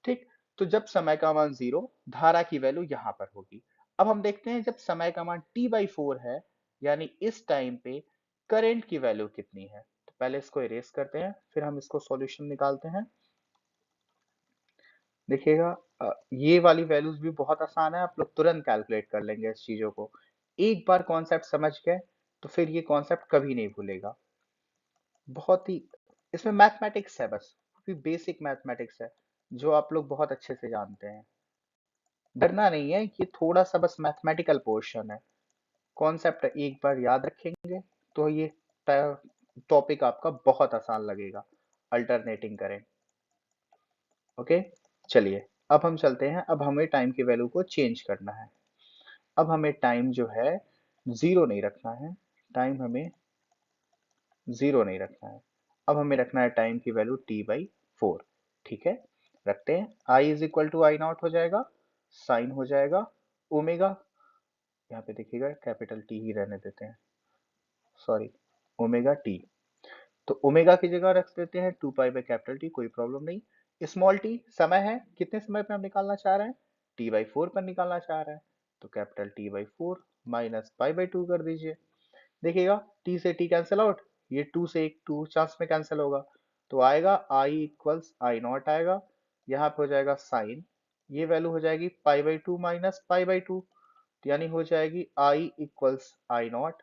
ठीक, तो जब समय का मान 0, धारा की वैल्यू यहां पर होगी। अब हम देखते हैं जब समय का मान T/4 है, यानी इस टाइम पे करंट की वैल्यू कितनी है। तो पहले इसको इरेज करते हैं, फिर हम इसको सॉल्यूशन निकालते हैं। देखिएगा ये वाली वैल्यूज भी बहुत आसान है, आप लोग तुरंत कैलकुलेट कर लेंगे इस चीजों को। एक बार कॉन्सेप्ट समझ गए तो फिर ये कॉन्सेप्ट कभी नहीं भूलेगा। बहुत ही इसमें मैथमेटिक्स है, बस बेसिक मैथमेटिक्स है जो आप लोग बहुत अच्छे से जानते हैं। डरना नहीं है, ये थोड़ा सा बस मैथमेटिकल पोर्शन है। कॉन्सेप्ट एक बार याद रखेंगे तो ये टॉपिक आपका बहुत आसान लगेगा। अल्टरनेटिंग करें, ओके। चलिए अब हम चलते हैं, अब हमें टाइम की वैल्यू को चेंज करना है। अब हमें टाइम जो है 0 नहीं रखना है, टाइम हमें 0 नहीं रखना है। अब हमें रखना है टाइम की वैल्यू T/4। ठीक है, रखते हैं। I is equal to I0 हो जाएगा, साइन हो जाएगा ओमेगा, यहाँ पे देखिएगा कैपिटल T ही रहने देते हैं, सॉरी, ओमेगा टी। तो ओमेगा की जगह रख देते हैं 2π/T, कोई प्रॉब्लम नहीं। स्मॉल टी समय है, कितने समय पे हम निकालना चाह रहे हैं? T/4 पर निकालना चाह रहे हैं, तो कैपिटल T/4 -π/2 कर दीजिए। देखिएगा T से T कैंसिल आउट, ये 2 से 1 2 चांस में कैंसिल होगा, तो आएगा I इक्वल्स I0 आएगा, यहाँ पे हो जाएगा साइन, ये वैल्यू हो जाएगी π/2 -π/2, यानी हो जाएगी I इक्वल्स I0,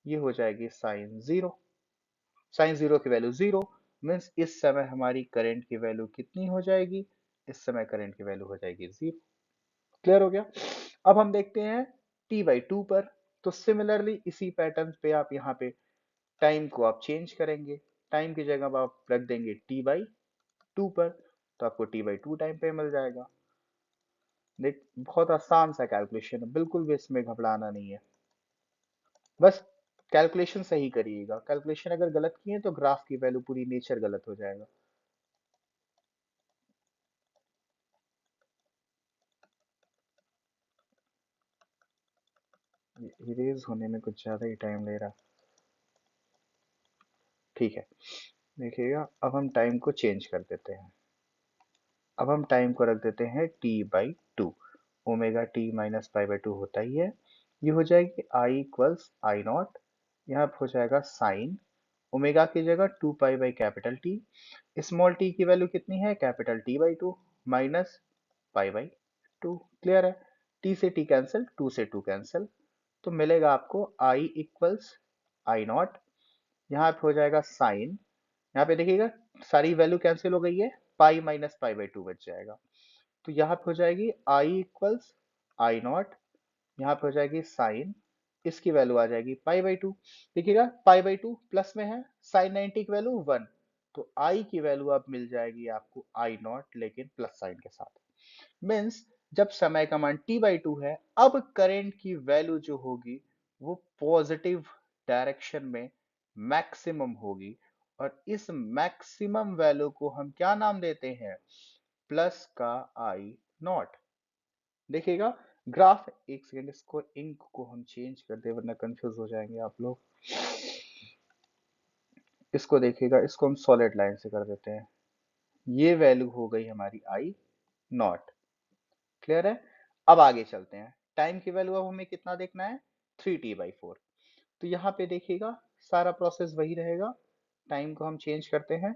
ये हो जाएगी साइन 0। साइन 0 की वैल्यू 0 मीन्स इस समय हमारी करंट की वैल्यू कितनी हो जाएगी? इस समय करंट की वैल्यू हो जाएगी 0। क्लियर हो गया? अब हम देखते हैं T/2 पर। तो सिमिलरली इसी पैटर्न पे आप यहाँ पे टाइम को आप चेंज करेंगे, टाइम की जगह आप रख देंगे T/2 पर, तो आपको T/2 टाइम पे मिल जाएगा। देख बहुत आसान सा कैलकुलेशन है, बिल्कुल भी इसमें घबराना नहीं है, बस कैलकुलेशन सही करिएगा। कैलकुलेशन अगर गलत किए तो ग्राफ की वैल्यू पूरी नेचर गलत हो जाएगा। इरेज होने में कुछ ज्यादा ही टाइम ले रहा। ठीक है, देखिएगा अब हम टाइम को चेंज कर देते हैं। अब हम टाइम को रख देते हैं T/2। ओमेगा टी -π/2 होता ही है, ये हो जाएगी I इक्वल्स I0, यहाँ पे हो जाएगा साइन ओमेगा की जगह 2π/T। स्मॉल टी की वैल्यू कितनी है? Capital T/2 -π/2। क्लियर है? T से T कैंसिल, 2 से 2 कैंसिल, तो मिलेगा आपको I इक्वल्स I0, यहाँ पे हो जाएगा साइन यहाँ पे देखिएगा सारी वैल्यू कैंसिल हो गई है, pi minus pi by to बच जाएगा। तो यहाँ पे हो जाएगी आई इक्वल्स आई नॉट, यहाँ पे हो जाएगी साइन, इसकी वैल्यू आ जाएगी पाई बाई टू। देखिएगा पाई बाई टू प्लस में है, साइन 90 की वैल्यू 1, तो आई की वैल्यू अब मिल जाएगी आपको आई नॉट लेकिन प्लस साइन के साथ। मीन्स जब समय का मान t बाई टू है, अब करंट की वैल्यू जो होगी वो पॉजिटिव डायरेक्शन में मैक्सिमम होगी, और इस मैक्सिमम वैल्यू को हम क्या नाम देते हैं, प्लस का आई नॉट। देखिएगा ग्राफ, एक सेकेंड, इसको इंक को हम चेंज कर दे वरना कंफ्यूज हो जाएंगे आप लोग। इसको देखिएगा, इसको हम सॉलिड लाइन से कर देते हैं। ये वैल्यू हो गई हमारी आई नॉट। क्लियर है? अब आगे चलते हैं। टाइम की वैल्यू अब हमें कितना देखना है, 3t/4। तो यहाँ पे देखिएगा सारा प्रोसेस वही रहेगा। टाइम को हम चेंज करते हैं,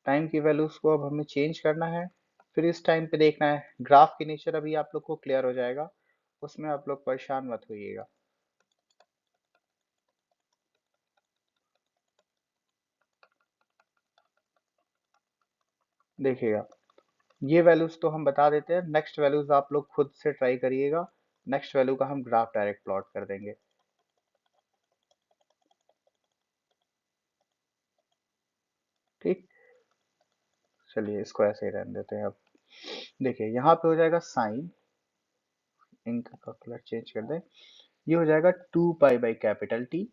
टाइम की वैल्यूज को अब हमें चेंज करना है। फिर इस टाइम पे देखना है, ग्राफ की नेचर अभी आप लोग को क्लियर हो जाएगा, उसमें आप लोग परेशान मत होइएगा। देखिएगा ये वैल्यूज तो हम बता देते हैं, नेक्स्ट वैल्यूज आप लोग खुद से ट्राई करिएगा। नेक्स्ट वैल्यू का हम ग्राफ डायरेक्ट प्लॉट कर देंगे। ठीक, चलिए इसको ऐसे ही रहने देते हैं। अब देखिए यहाँ पे हो जाएगा साइन, इंक का कलर चेंज कर दें, ये हो जाएगा 2 pi by capital T.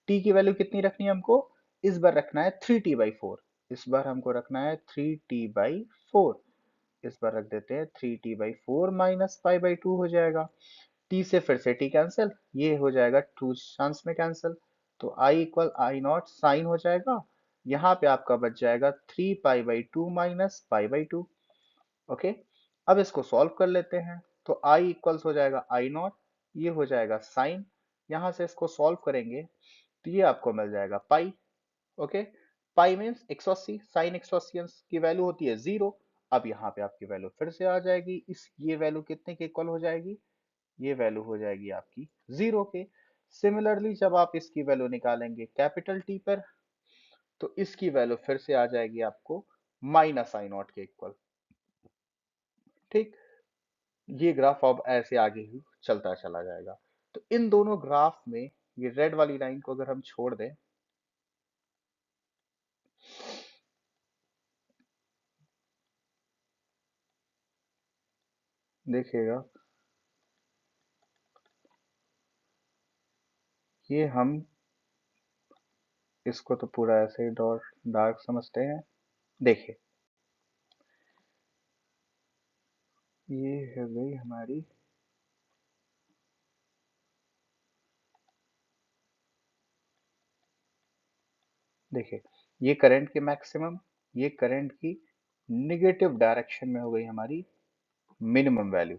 T की वैल्यू कितनी रखनी है हमको, इस बार रखना है 3t/4। इस बार हमको रखना है 3t/4। इस बार रख देते हैं 3t/4 minus pi by to हो जाएगा। टी से फिर से टी कैंसिल, ये हो जाएगा टू चांस में कैंसिल, तो I equal I naught sign हो जाएगा। यहाँ पे आपका बच जाएगा 3 पाई by to minus pi by to. Okay, अब इसको सॉल्व कर लेते हैं। तो आई इक्वल्स हो जाएगा आई नॉट, ये हो जाएगा साइन, यहाँ से इसको सॉल्व करेंगे तो ये आपको मिल जाएगा पाई। ओके, पाई मीन्स 180, साइन 180 की वैल्यू होती है 0। अब यहाँ पे आपकी वैल्यू फिर से आ जाएगी, इस ये वैल्यू कितने के इक्वल हो जाएगी, ये वैल्यू हो जाएगी आपकी 0 के। सिमिलरली जब आप इसकी वैल्यू निकालेंगे कैपिटल टी पर, तो इसकी वैल्यू फिर से आ जाएगी आपको माइनस आई नॉट के इक्वल। ठीक, ये ग्राफ अब ऐसे आगे ही चलता चला जाएगा। तो इन दोनों ग्राफ में ये रेड वाली लाइन को अगर हम छोड़ दें, देखिएगा ये हम इसको तो पूरा ऐसे ही डॉट डार्क समझते हैं। देखिए ये है गई हमारी, देखिए ये करंट की मैक्सिमम, ये करंट की निगेटिव डायरेक्शन में हो गई हमारी मिनिमम वैल्यू।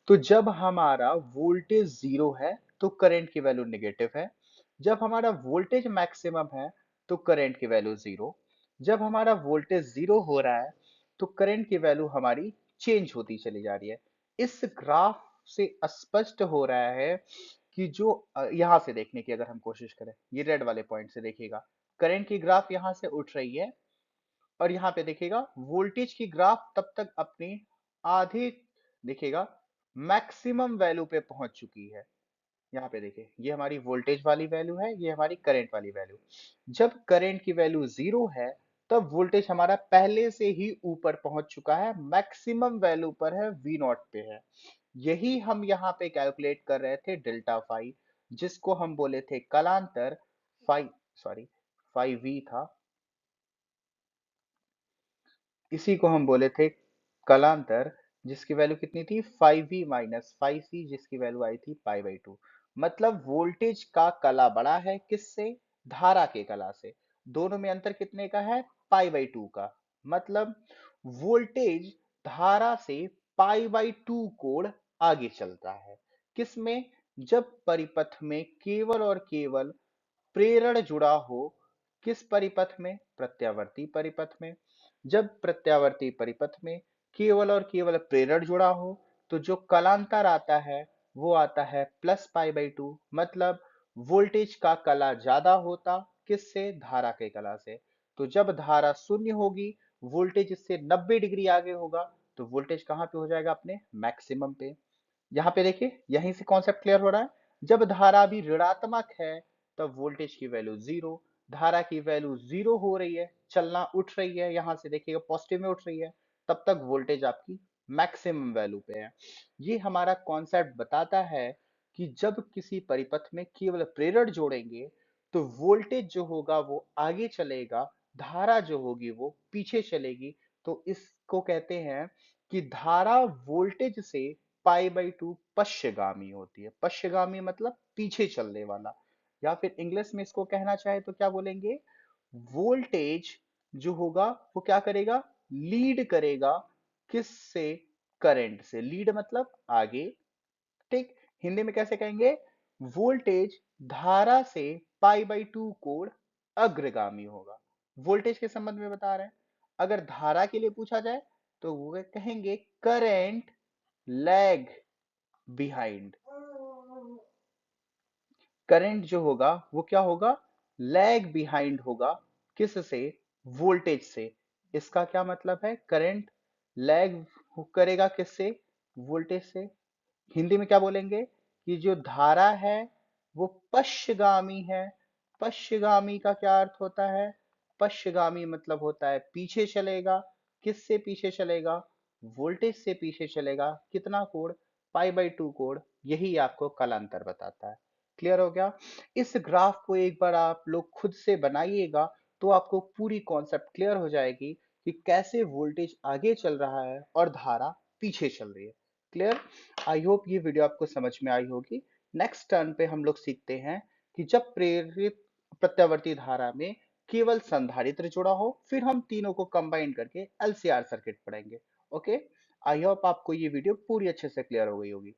तो जब हमारा वोल्टेज जीरो है तो करंट की वैल्यू निगेटिव है, जब हमारा वोल्टेज मैक्सिमम है तो करंट की वैल्यू जीरो, जब हमारा वोल्टेज जीरो हो रहा है तो करंट की वैल्यू हमारी चेंज होती चली जा रही है। इस ग्राफ से स्पष्ट हो रहा है कि जो यहां से देखने की अगर हम कोशिश करें, ये रेड वाले पॉइंट से देखिएगा, करंट की ग्राफ यहां से उठ रही है, और यहाँ पे देखिएगा वोल्टेज की ग्राफ तब तक अपनी आधी, देखिएगा मैक्सिमम वैल्यू पे पहुंच चुकी है। यहाँ पे देखिए ये हमारी वोल्टेज वाली वैल्यू है, ये हमारी करंट वाली वैल्यू। जब करंट की वैल्यू जीरो है तब वोल्टेज हमारा पहले से ही ऊपर पहुंच चुका है, मैक्सिमम वैल्यू पर है, वी नॉट पे है। यही हम यहाँ पे कैलकुलेट कर रहे थे डेल्टा फाई, जिसको हम बोले थे कलांतर फाई, सॉरी फाई वी था, इसी को हम बोले थे कलांतर, जिसकी वैल्यू कितनी थी 5v माइनस 5c, जिसकी वैल्यू आई थी पाई बाई टू। मतलब वोल्टेज का कला बड़ा है किससे, धारा के कला से। दोनों में अंतर कितने का है, पाई बाई टू का। मतलब वोल्टेज धारा से पाई बाई टू कोण आगे चलता है। किसमें, जब परिपथ में केवल और केवल प्रेरण जुड़ा हो। किस परिपथ में, प्रत्यावर्ती परिपथ में। जब प्रत्यावर्ती परिपथ में केवल और केवल प्रेरण जुड़ा हो तो जो कलांतर आता है वो आता है प्लस पाई बाई टू। मतलब वोल्टेज का कला ज्यादा होता, किससे? धारा के कला से। तो जब धारा शून्य होगी, वोल्टेज इससे 90 डिग्री आगे होगा, तो वोल्टेज कहां पे हो जाएगा? अपने मैक्सिमम पे। यहाँ पे देखिए, यहीं से कॉन्सेप्ट क्लियर हो रहा है। जब धारा भी ऋणात्मक है, तब वोल्टेज की वैल्यू जीरो। धारा की वैल्यू जीरो हो रही है, चलना उठ रही है, यहां से देखिएगा पॉजिटिव में उठ रही है, तब तक वोल्टेज आपकी मैक्सिमम वैल्यू पे है। ये हमारा कॉन्सेप्ट बताता है कि जब किसी परिपथ में केवल प्रेरण जोड़ेंगे, तो वोल्टेज जो होगा वो आगे चलेगा, धारा जो होगी वो पीछे चलेगी। तो इसको कहते हैं कि धारा वोल्टेज से पाई/2 पश्चगामी होती है। पश्चगामी मतलब पीछे चलने वाला, या फिर इंग्लिश में इसको कहना चाहे तो क्या बोलेंगे? वोल्टेज जो होगा वो क्या करेगा? लीड करेगा, किससे? करंट से। लीड मतलब आगे, ठीक। हिंदी में कैसे कहेंगे? वोल्टेज धारा से पाई/2 कोण अग्रगामी होगा। वोल्टेज के संबंध में बता रहे हैं। अगर धारा के लिए पूछा जाए तो वो कहेंगे करंट लैग बिहाइंड। करंट जो होगा वो क्या होगा? लैग बिहाइंड होगा, किससे? वोल्टेज से। इसका क्या मतलब है? करंट लैग करेगा किससे? वोल्टेज से। हिंदी में क्या बोलेंगे? कि जो धारा है वो पश्चगामी है। पश्चगामी का क्या अर्थ होता है? पश्चगामी मतलब होता है पीछे चलेगा। किससे पीछे चलेगा? वोल्टेज से पीछे चलेगा। कितना कोण? पाई/2 कोण। यही आपको कलांतर बताता है। क्लियर हो गया? इस ग्राफ को एक बार आप लोग खुद से बनाइएगा, तो आपको पूरी कॉन्सेप्ट क्लियर हो जाएगी कि कैसे वोल्टेज आगे चल रहा है और धारा पीछे चल रही है। क्लियर? आई होप ये वीडियो आपको समझ में आई होगी। नेक्स्ट टर्न पे हम लोग सीखते हैं कि जब प्रेरित प्रत्यावर्ती धारा में केवल संधारित्र जुड़ा हो, फिर हम तीनों को कंबाइन करके एलसीआर सर्किट पढ़ेंगे। ओके, आई होप आपको ये वीडियो पूरी अच्छे से क्लियर हो गई होगी।